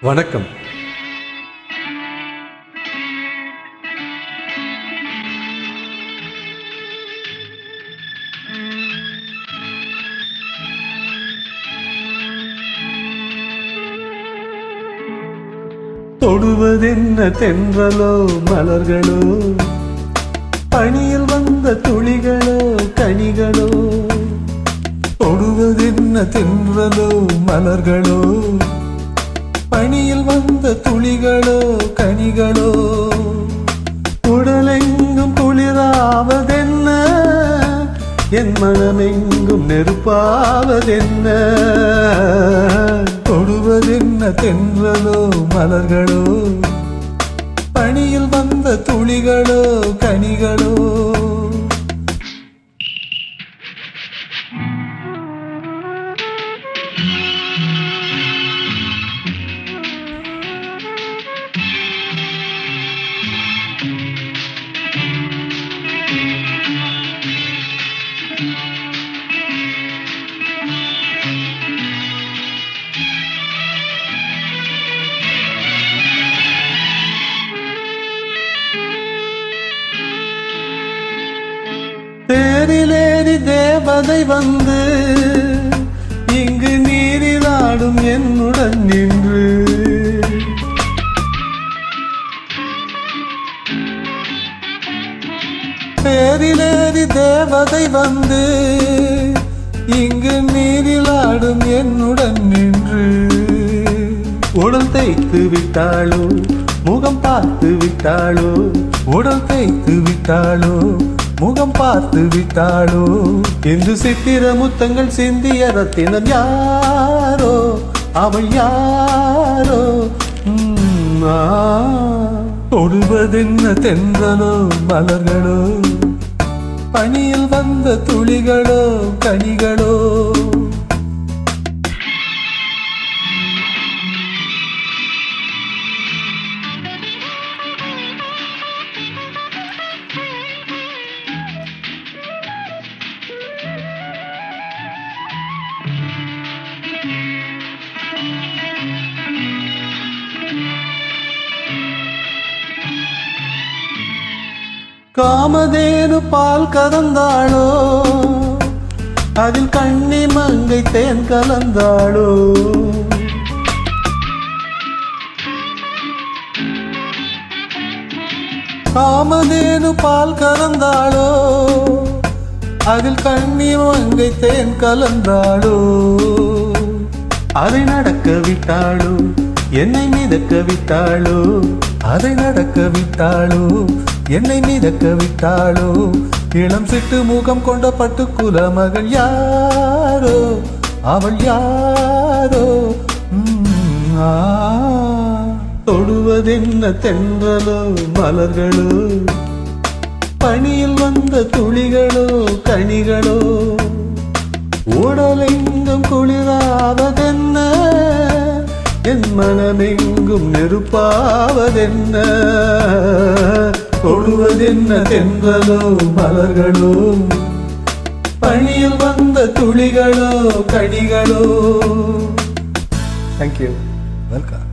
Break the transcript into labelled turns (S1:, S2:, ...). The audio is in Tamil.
S1: வணக்கம். தொடுவதென்ன தென்றலோ மலர்களோ, பனியில் வந்த துளிகளோ கனிகளோ. தொடுவதென்ன தென்றலோ மலர்களோ, பனியில் வந்த துளிகளோ கனிகளோ. உடலெங்கும் குளிராவதென்ன, என் மனமெங்கும் நெருப்பாவதென்ன. தொடுவதென்ன தென்றலோ மலர்களோ, பனியில் வந்த துளிகளோ கனிகளோ. தேரிலேறி தேவதை வந்து இங்கு நீரிலாடும் என்னுடன் நின்று. தேரிலேறி தேவதை வந்து இங்கு நீரிலாடும் என்னுடன் நின்று. உடல் தேய்த்து விட்டாளோ, முகம் பார்த்து விட்டாளோ. உடல் தேய்த்து விட்டாளோ, முகம் பார்த்து விட்டாளோ. என்று சித்திர முத்தங்கள் சிந்திய ரத்தினம் யாரோ, அவள் யாரோ. தொடுவதென்ன தென்றலோ மலர்களோ, பனியில் வந்த துளிகளோ கனிகளோ. காமதேனு பால் கலந்தாளோ, அதில் கண்ணி மங்கை தேன் கலந்தாளோ. காமதேனு பால் கலந்தாளோ, அதில் கண்ணி மங்கை தேன் கலந்தாளோ. அதை நடக்க விட்டாளோ, என்னை மிதக்க விட்டாளோ. அதை நடக்க விட்டாளோ, என்னை மிதக்க விட்டாளோ. இளம் சிட்டு முகம் கொண்ட பட்டுக்குல மகள் யாரோ, அவள் யாரோ. தொடுவதென்ன தென்றலோ மலர்களோ, பனியில் வந்த துளிகளோ கனிகளோ. உடலெங்கும் குளிராவதென்ன, என் மனமெங்கும் நெருப்பாவதென்ன. தொடுவதென்ன தென்றலோ மலர்களோ, பனியில் வந்த துளிகளோ கனிகளோ. Thank you. Welcome.